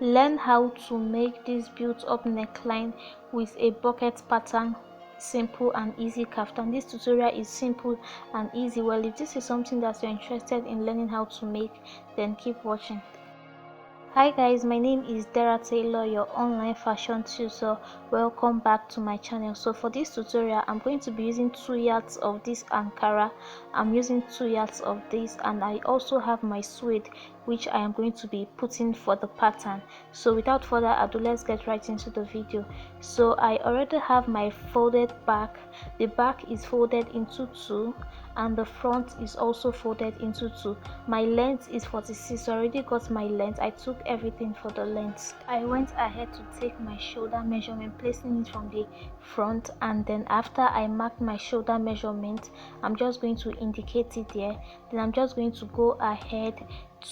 learn how to make this built up neckline with a bucket pattern, simple and easy kaftan. This tutorial is simple and easy. Well, if this is something that you're interested in learning how to make, then keep watching. Hi guys, my name is Deratailor, your online fashion tutor. Welcome back to my channel. So for this tutorial, I'm going to be using 2 yards of this Ankara. I'm using 2 yards of this, and I also have my suede, which I am going to be putting for the pattern. So without further ado, let's get right into the video. So I already have my folded back. The back is folded into 2 and the front is also folded into 2. My length is 46, so I already got my length. I took everything for the length. I went ahead to take my shoulder measurement, placing it from the front, and then after I marked my shoulder measurement, I'm just going to indicate it there. Then I'm just going to go ahead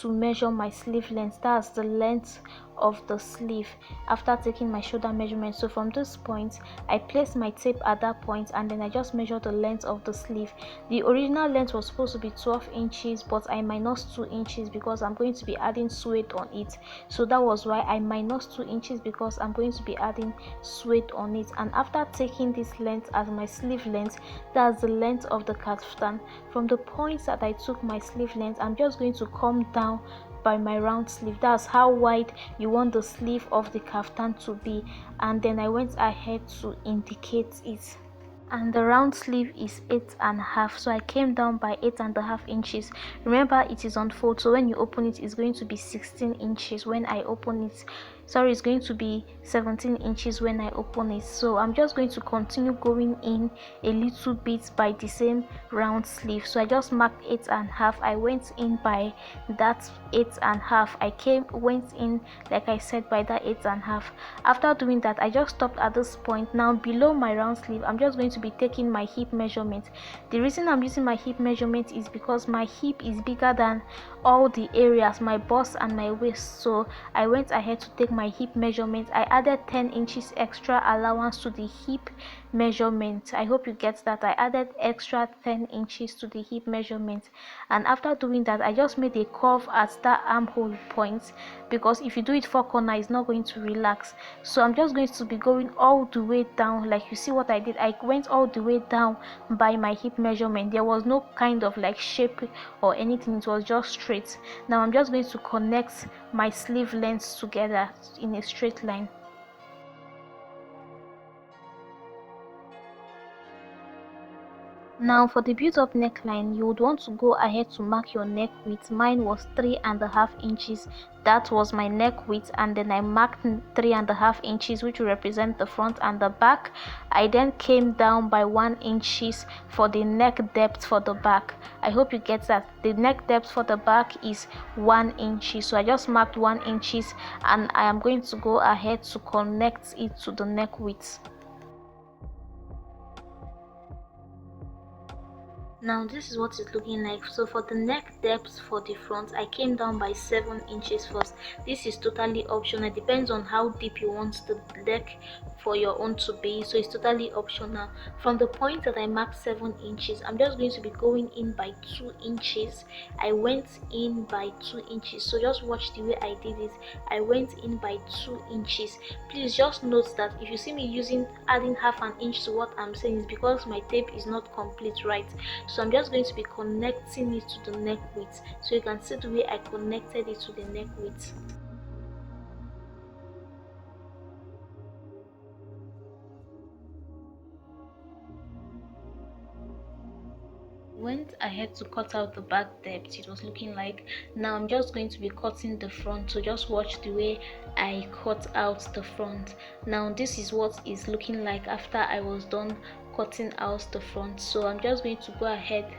to measure my sleeve length. That's the length of the sleeve after taking my shoulder measurement. So from this point, I placed my tape at that point, and then I just measured the length of the sleeve. The original length was supposed to be 12 inches, but I minus 2 inches because I'm going to be adding suede on it. So that was why I minus 2 inches, because I'm going to be adding suede on it. And after taking this length as my sleeve length, that's the length of the kaftan. From the point that I took my sleeve length, I'm just going to come down by my round sleeve. That's how wide you want the sleeve of the kaftan to be, and then I went ahead to indicate it. And the round sleeve is 8.5, so I came down by 8.5 inches. Remember, it is on fold, so when you open it, it's going to be 16 inches when I open it. Sorry, it's going to be 17 inches when I open it. So I'm just going to continue going in a little bit by the same round sleeve. So I just marked 8.5. I went in by that 8.5. I went in, like I said, by that 8.5. After doing that, I just stopped at this point. Now below my round sleeve, I'm just going to be taking my hip measurement. The reason I'm using my hip measurement is because my hip is bigger than all the areas, my bust and my waist. So I went ahead to take my hip measurement. I added 10 inches extra allowance to the hip measurement. I hope you get that. I added extra 10 inches to the hip measurement, and after doing that, I just made a curve at that armhole point, because if you do it 4 corner, it's not going to relax. So I'm just going to be going all the way down. Like you see what I did, I went all the way down by my hip measurement. There was no kind of like shape or anything, it was just straight. Now I'm just going to connect my sleeve lengths together in a straight line. Now for the built up neckline, you would want to go ahead to mark your neck width. Mine was 3.5 inches. That was my neck width, and then I marked 3.5 inches, which will represent the front and the back. I then came down by 1 inches for the neck depth for the back. I hope you get that. The neck depth for the back is 1 inch, so I just marked 1 inches, and I am going to go ahead to connect it to the neck width. Now this is what it's looking like. So for the neck depth for the front, I came down by 7 inches first. This is totally optional, it depends on how deep you want the neck for your own to be, so it's totally optional. From the point that I marked 7 inches, I'm just going to be going in by 2 inches. I went in by 2 inches, so just watch the way I did it. I went in by 2 inches. Please just note that if you see me adding half an inch to what I'm saying, is because my tape is not complete, right? So I'm just going to be connecting it to the neck width, so you can see the way I connected it to the neck width. Went ahead to cut out the back depth. It was looking like. Now I'm just going to be cutting the front, so just watch the way I cut out the front. Now this is what it's looking like after I was done cutting out the front. So I'm just going to go ahead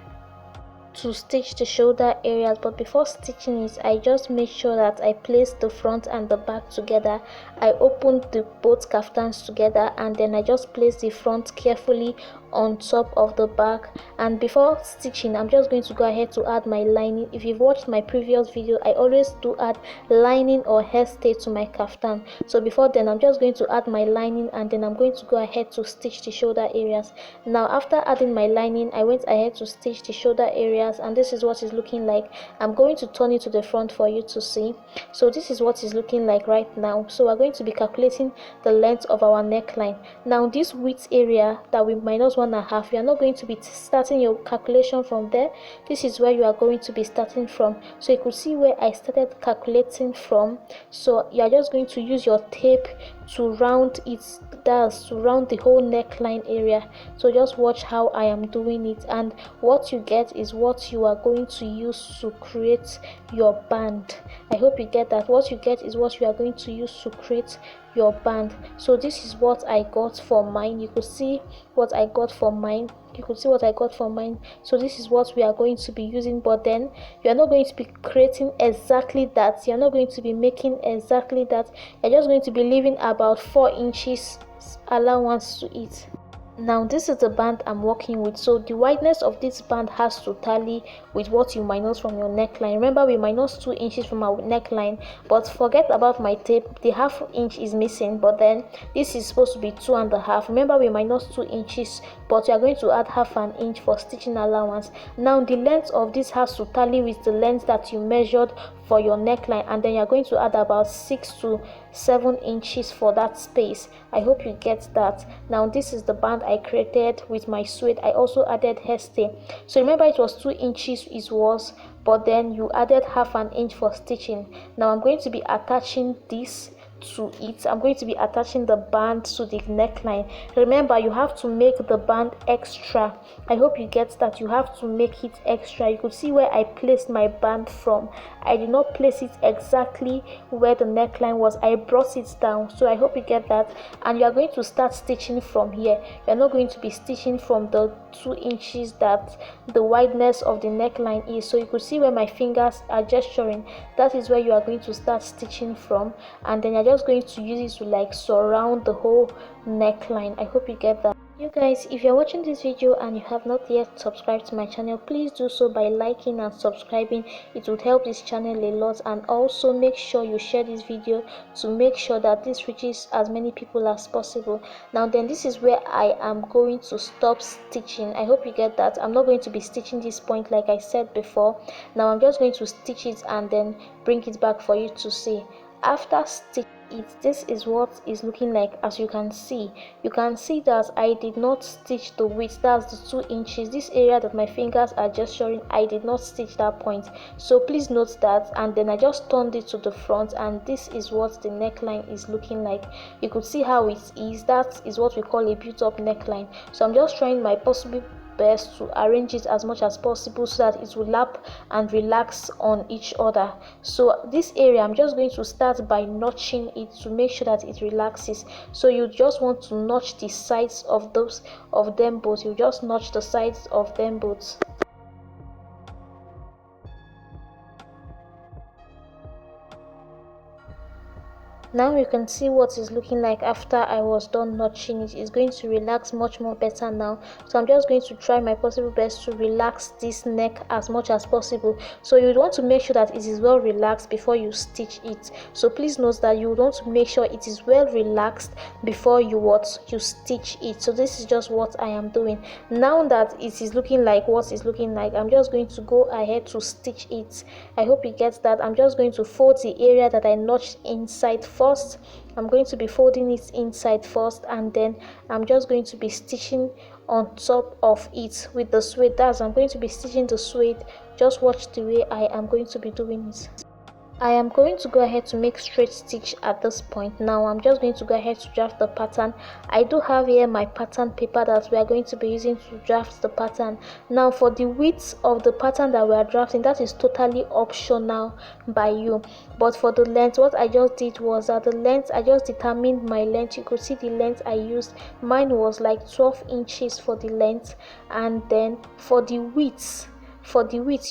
to stitch the shoulder areas, but before stitching it, I just make sure that I place the front and the back together. I opened both kaftans together, and then I just place the front carefully on top of the back. And before stitching, I'm just going to go ahead to add my lining. If you've watched my previous video, I always do add lining or hairstay to my kaftan. So before then, I'm just going to add my lining, and then I'm going to go ahead to stitch the shoulder areas. Now after adding my lining, I went ahead to stitch the shoulder areas, and this is what it's looking like. I'm going to turn it to the front for you to see. So this is what it's looking like right now. So we're going to be calculating the length of our neckline. Now this width area that we minus 1.5, you are not going to be starting your calculation from there. This is where you are going to be starting from. So you could see where I started calculating from. So you are just going to use your tape to round it, that's to round the whole neckline area. So just watch how I am doing it, and what you get is what you are going to use to create your band. I hope you get that. What you get is what you are going to use to create your band. So this is what I got for mine. You could see what I got for mine. So this is what we are going to be using, but then you are not going to be creating exactly that. You're not going to be making exactly that. You're just going to be leaving about 4 inches allowance to it. Now this is the band I'm working with, so the wideness of this band has to tally with what you minus from your neckline. Remember, we minus 2 inches from our neckline, but forget about my tape, the ½ inch is missing, but then this is supposed to be 2.5. Remember, we minus 2 inches, but you are going to add ½ inch for stitching allowance. Now the length of this has to tally with the length that you measured for your neckline, and then you're going to add about 6 to 7 inches for that space. I hope you get that. Now this is the band I created with my suede. I also added hairstay. So remember, it was 2 inches it was, but then you added ½ inch for stitching. Now I'm going to be attaching this to it. I'm going to be attaching the band to the neckline. Remember, you have to make the band extra. I hope you get that. You have to make it extra. You could see where I placed my band from. I did not place it exactly where the neckline was. I brought it down. So I hope you get that. And you are going to start stitching from here. You're not going to be stitching from the 2 inches that the wideness of the neckline is. So you could see where my fingers are gesturing. That is where you are going to start stitching from, and then you're just going to use it to like surround the whole neckline. I hope you get that. You guys, if you're watching this video and you have not yet subscribed to my channel, please do so by liking and subscribing. It would help this channel a lot, and also make sure you share this video to make sure that this reaches as many people as possible. Now then, this is where I am going to stop stitching. I hope you get that. I'm not going to be stitching this point like I said before. Now I'm just going to stitch it and then bring it back for you to see. After stitching it, this is what is looking like. As you can see that I did not stitch the width, that's the 2 inches. This area that my fingers are gesturing, I did not stitch that point, so please note that. And then I just turned it to the front, and this is what the neckline is looking like. You could see how it is. That is what we call a built up neckline. So I'm just trying my possible best to arrange it as much as possible so that it will lap and relax on each other. So this area, I'm just going to start by notching it to make sure that it relaxes. So you just want to notch the sides of them both. You just notch the sides of them both. Now you can see what it's looking like after I was done notching it. It's going to relax much more better now. So I'm just going to try my possible best to relax this neck as much as possible. So you want to make sure that it is well relaxed before you stitch it. So please note that you want to make sure it is well relaxed before you stitch it. So this is just what I am doing. Now that it is looking like what it's looking like, I'm just going to go ahead to stitch it. I hope you get that. I'm just going to fold the area that I notched inside first. I'm going to be folding it inside first, and then I'm just going to be stitching on top of it with the suede. I'm going to be stitching the suede. Just watch the way I am going to be doing it. I am going to go ahead to make straight stitch at this point. Now I'm just going to go ahead to draft the pattern. I do have here my pattern paper that we are going to be using to draft the pattern. Now for the width of the pattern that we are drafting, that is totally optional by you. But for the length, what I just did was that the length, I just determined my length. You could see the length I used. Mine was like 12 inches for the length, and then for the width,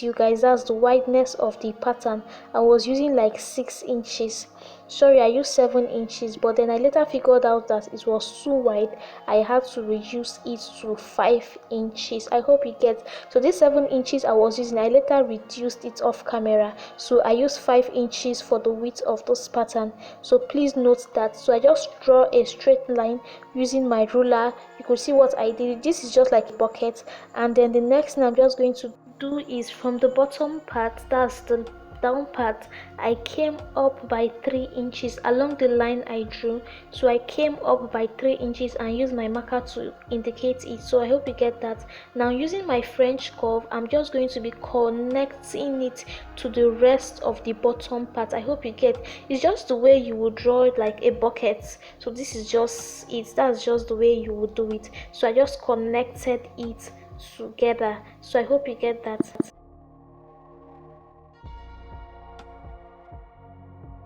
you guys, that's the wideness of the pattern, I was using like 6 inches. sorry, I used 7 inches, but then I later figured out that it was too wide. I had to reduce it to 5 inches. I hope you get. So this 7 inches I was using, I later reduced it off camera, so I used 5 inches for the width of this pattern. So please note that. So I just draw a straight line using my ruler. You could see what I did. This is just like a bucket, and then the next thing I'm just going to do is from the bottom part, that's the down part, I came up by 3 inches along the line I drew. So I came up by 3 inches and used my marker to indicate it. So I hope you get that. Now using my French curve, I'm just going to be connecting it to the rest of the bottom part. I hope you get. It's just the way you would draw it, like a bucket. So this is just it. That's just the way you would do it. So I just connected it together. So I hope you get that.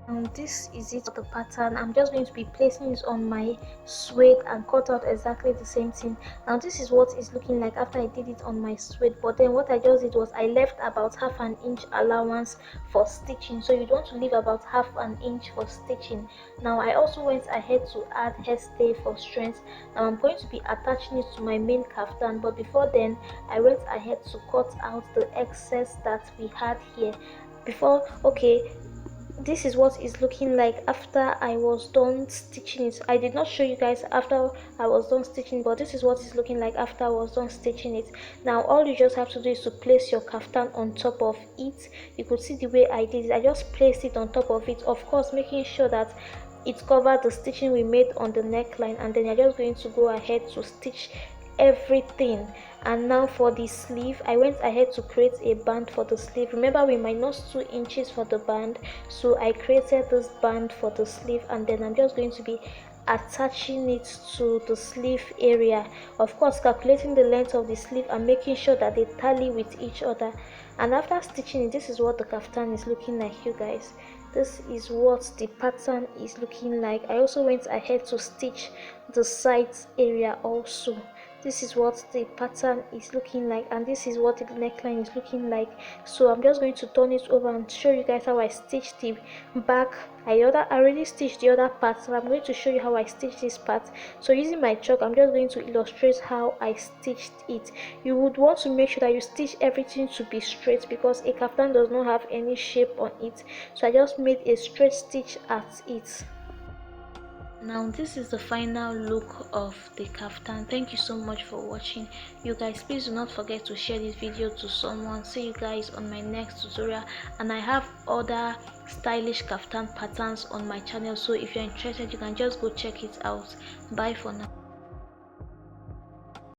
And this is it for the pattern. I'm just going to be placing it on my suede and cut out exactly the same thing. Now this is what it's looking like after I did it on my suede, but then what I just did was I left about half an inch allowance for stitching. So you want to leave about half an inch for stitching. Now I also went ahead to add hairstay for strength. Now I'm going to be attaching it to my main kaftan, but before then I went ahead to cut out the excess that we had here before. Okay, this is what it's looking like after I was done stitching it. I did not show you guys after I was done stitching, but this is what it's looking like after I was done stitching it. Now all you just have to do is to place your kaftan on top of it. You could see the way I did it. I just placed it on top of it, of course making sure that it covered the stitching we made on the neckline, and then you're just going to go ahead to stitch everything. And now for the sleeve, I went ahead to create a band for the sleeve. Remember, we minus 2 inches for the band, so I created this band for the sleeve, and then I'm just going to be attaching it to the sleeve area, of course calculating the length of the sleeve and making sure that they tally with each other. And after stitching it, this is what the kaftan is looking like, you guys. This is what the pattern is looking like. I also went ahead to stitch the sides area also. This is what the pattern is looking like, and this is what the neckline is looking like. So I'm just going to turn it over and show you guys how I stitched the back. I already stitched the other part, so I'm going to show you how I stitched this part. So using my chalk, I'm just going to illustrate how I stitched it. You would want to make sure that you stitch everything to be straight, because a kaftan does not have any shape on it. So I just made a straight stitch at it. Now this is the final look of the kaftan. Thank you so much for watching, you guys. Please do not forget to share this video to someone. See you guys on my next tutorial, and I have other stylish kaftan patterns on my channel, so if you're interested you can just go check it out. Bye for now.